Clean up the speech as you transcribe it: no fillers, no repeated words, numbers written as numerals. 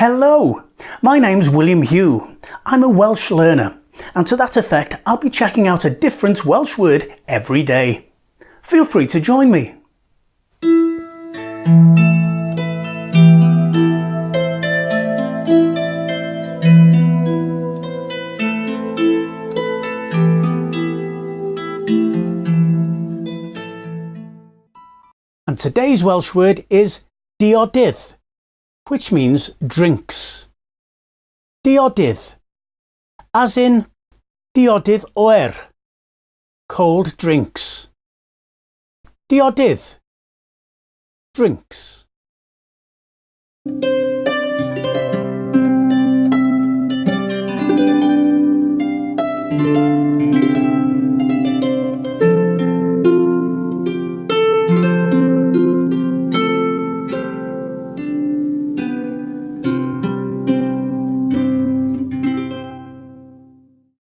Hello, my name's William Hugh. I'm a Welsh learner, and to that effect I'll be checking out a different Welsh word every day. Feel free to join me. And today's Welsh word is diodydd, which means drinks. Diodydd, as in diodydd oer, cold drinks. Diodydd, drinks.